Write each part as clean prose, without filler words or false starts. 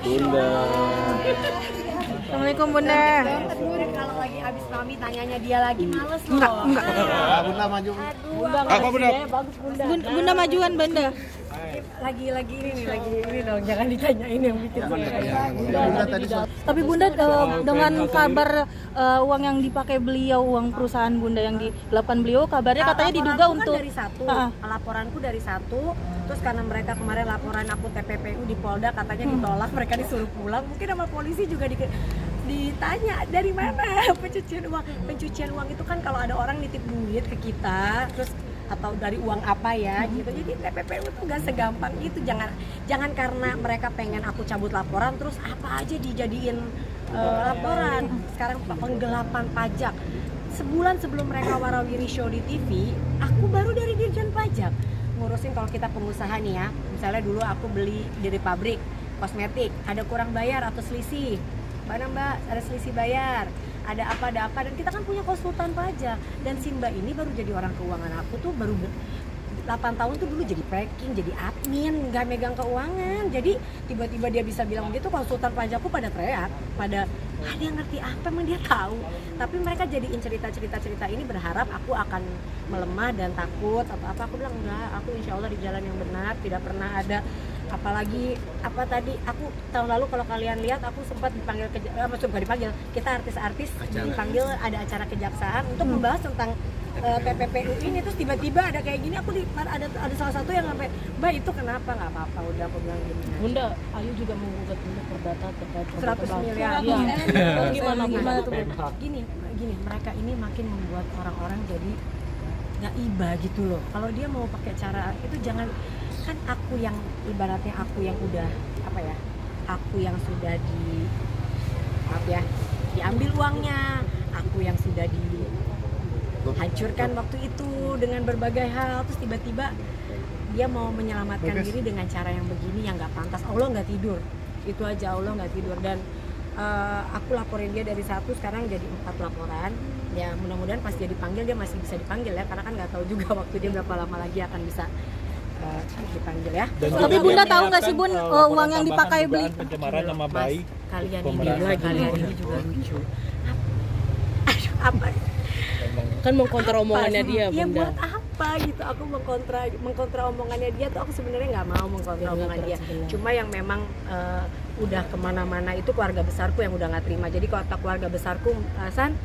Bunda. Assalamualaikum Bunda. Kalau lagi habis mami tanyanya dia lagi males loh. Enggak. Bunda maju. Bunda Apa Bunda? bagus Bunda. Bunda majuan Bunda. Lagi ini dong, jangan ditanyain yang bikin saya. Bunda tadi. Tapi Bunda dengan kabar uang yang dipakai beliau, uang perusahaan Bunda yang dilakukan beliau, kabarnya katanya diduga untuk dari satu. Laporanku dari satu. Terus karena mereka kemarin laporan aku TPPU di Polda katanya ditolak, mereka disuruh pulang. Mungkin sama polisi juga ditanya dari mana pencucian uang. Pencucian uang itu kan kalau ada orang nitip duit ke kita, terus atau dari uang apa ya gitu. Jadi TPPU tuh gak segampang itu. Jangan karena mereka pengen aku cabut laporan terus apa aja dijadiin laporan. Sekarang penggelapan pajak. Sebulan sebelum mereka warawiri show di TV, aku baru dari Dirjen Pajak ngurusin kalau kita pengusaha nih ya. Misalnya dulu aku beli dari pabrik kosmetik, ada kurang bayar atau selisih. Mana Mbak, ada selisih bayar. Ada apa, dan kita kan punya konsultan pajak. Dan si Mbak ini baru jadi orang keuangan, aku tuh baru 8 tahun tuh dulu jadi packing, jadi admin, nggak megang keuangan. Jadi tiba-tiba dia bisa bilang begitu, konsultan pajakku pada teriak, pada dia ngerti apa, emang dia tahu. Tapi mereka jadiin cerita ini berharap aku akan melemah dan takut atau apa. Aku bilang enggak, aku insya Allah di jalan yang benar, tidak pernah ada. Apalagi apa tadi, aku tahun lalu kalau kalian lihat aku sempat dipanggil kita artis-artis dipanggil ada acara kejaksaan untuk membahas tentang TPPU ini. Terus tiba-tiba ada kayak gini, aku ada salah satu yang sampai, Mbak itu kenapa? Nggak apa-apa, udah aku bilang gini. Bunda, Ayu juga menggugat Bunda perdata terkait 100 miliar. Gimana tuh? Gini, mereka ini makin membuat orang-orang jadi nggak iba gitu loh. Kalau dia mau pakai cara itu jangan, kan aku yang ibaratnya aku yang udah apa ya, aku yang sudah diambil uangnya, aku yang sudah dihancurkan waktu itu dengan berbagai hal, terus tiba-tiba dia mau menyelamatkan diri dengan cara yang begini yang nggak pantas. Allah nggak tidur, itu aja, Allah nggak tidur. Dan aku laporin dia dari 1, sekarang jadi 4 laporan. Ya mudah-mudahan pas dia dipanggil dia masih bisa dipanggil ya, karena kan nggak tahu juga waktu dia berapa lama lagi akan bisa dipanggil ya. Tapi Bunda tahu nggak sih Bun uang yang dipakai beli pencemaran nama baik kalian ini juga lucu. Apa? Kan mengkontra omongannya dia, Ya Bunda. buat apa gitu? Aku mengkontra omongannya dia tuh, aku sebenarnya nggak mau mengkontra omongan dia. Cuma yang memang udah kemana-mana itu keluarga besarku yang udah nggak terima. Jadi kalau keluarga besarku San,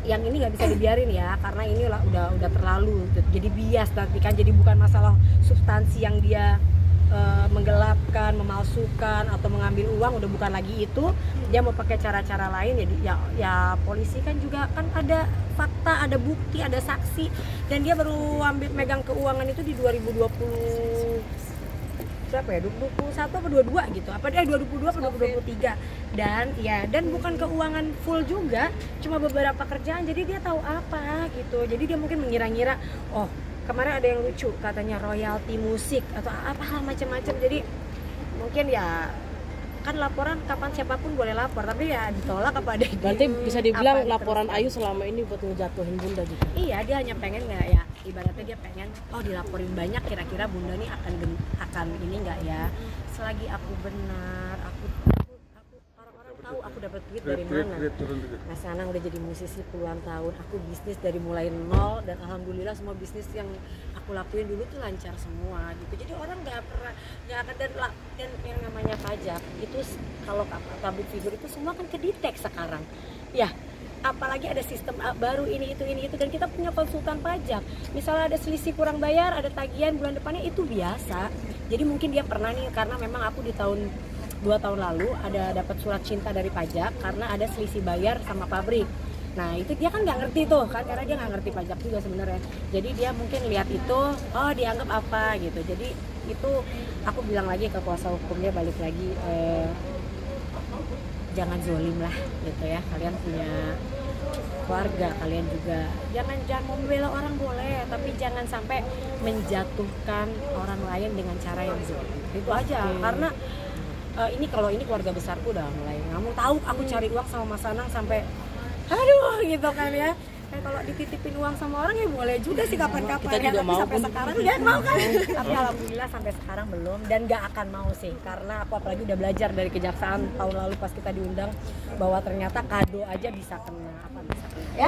yang ini nggak bisa dibiarin ya, karena ini udah terlalu jadi bias nanti kan. Jadi bukan masalah substansi yang dia menggelapkan, memalsukan atau mengambil uang, udah bukan lagi itu. Dia mau pakai cara-cara lain. Jadi ya polisi kan juga kan ada fakta, ada bukti, ada saksi, dan dia baru megang keuangan itu di 2020 berapa ya, 21 atau 22 gitu, apa 22 atau 2023. Dan bukan keuangan full juga, cuma beberapa kerjaan. Jadi dia tahu apa gitu. Jadi dia mungkin mengira-ngira, oh kemarin ada yang lucu katanya royalti musik atau apa hal macam-macam. Jadi mungkin ya kan laporan kapan siapapun boleh lapor, tapi ya ditolak apa ada. Berarti bisa dibilang laporan Ayu selama ini buat ngejatuhin Bunda juga. Iya, dia hanya pengen nggak ya, ibaratnya dia pengen dilaporin banyak, kira-kira Bunda nih akan ini nggak ya. Selagi aku benar, aku orang-orang tahu aku dapat duit dari mana. Nah sekarang udah jadi musisi puluhan tahun, aku bisnis dari mulai nol, dan alhamdulillah semua bisnis yang aku lakuin dulu tuh lancar semua gitu. Jadi orang nggak akan, dan yang namanya pajak itu kalau public figure itu semua kan kedetek sekarang ya. Apalagi ada sistem baru ini itu, dan kita punya konsultan pajak. Misalnya ada selisih kurang bayar, ada tagihan bulan depannya, itu biasa. Jadi mungkin dia pernah nih, karena memang aku di 2 tahun lalu ada dapat surat cinta dari pajak karena ada selisih bayar sama pabrik. Nah itu dia kan nggak ngerti tuh kan, karena dia nggak ngerti pajak juga sebenarnya. Jadi dia mungkin lihat itu, dianggap apa gitu. Jadi itu aku bilang lagi ke kuasa hukumnya, balik lagi, jangan zolim lah gitu ya. Kalian punya keluarga, kalian juga jangan membela orang boleh, tapi jangan sampai menjatuhkan orang lain dengan cara yang zolim. Itu aja. Karena kalau ini keluarga besarku udah mulai nggak mau tahu aku cari uang sama Mas Anang sampai aduh gitu kan ya. kalau dititipin uang sama orang ya boleh juga sih kapan-kapan. Kita juga Tapi mau, sampai Bun. sekarang dia mau kan. Tapi alhamdulillah sampai sekarang belum dan gak akan mau sih karena aku apalagi udah belajar dari kejaksaan tahun lalu pas kita diundang bahwa ternyata kado aja bisa kena apa bisa kena. Ya.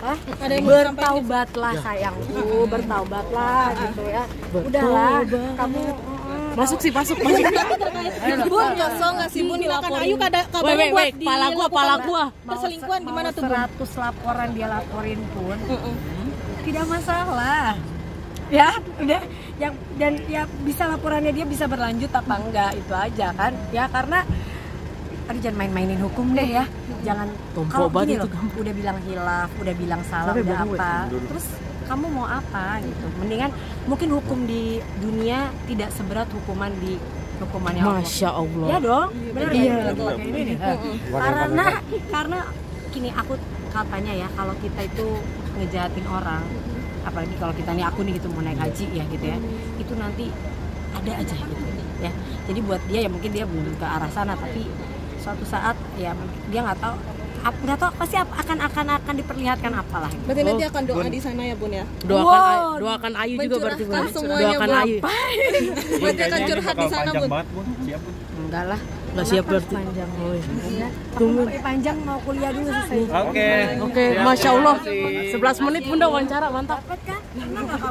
Hah? Ada yang mau Bertaubatlah sayangku, bertaubatlah gitu ya. Udahlah, kamu Masuk. Bun, kosong nggak sih Bun dilaporin? Ayu kabarnya buat pala gua. perselingkuhan gimana tuh Bun? 100 laporan dia laporin pun tidak masalah. Ya, udah yang dan ya bisa laporannya dia bisa berlanjut apa enggak itu aja kan. Ya karena tadi jangan main-mainin hukum deh ya. Jangan kalau gini loh, udah bilang hilaf, udah bilang salah, udah apa. Terus kamu mau apa gitu. Mendingan mungkin hukum di dunia tidak seberat hukuman di hukumannya Allah. Masya Allah. Ya dong, benar ya. Ini nih. Karena gini aku katanya ya kalau kita itu ngejahatin orang, apalagi kalau kita nih aku nih gitu mau naik haji ya gitu ya, itu nanti ada aja gitu ya. Jadi buat dia ya mungkin dia belum ke arah sana tapi suatu saat ya dia nggak tahu pasti akan diperlihatkan apalah. Berarti nanti akan doa di sana ya Bun ya? Doakan Ayu juga berarti Bun. Mencurahkan semuanya, Doakan Bun. Ayu. Berarti akan curhat di sana Bun? Siap, Bun. Enggak lah. Nggak siap berarti. Panjang. Tunggu panjang mau kuliah dulu selesai. Oke. Oke, Masya Allah. 11 menit Bunda wawancara, mantap. Dapat kan? Karena nggak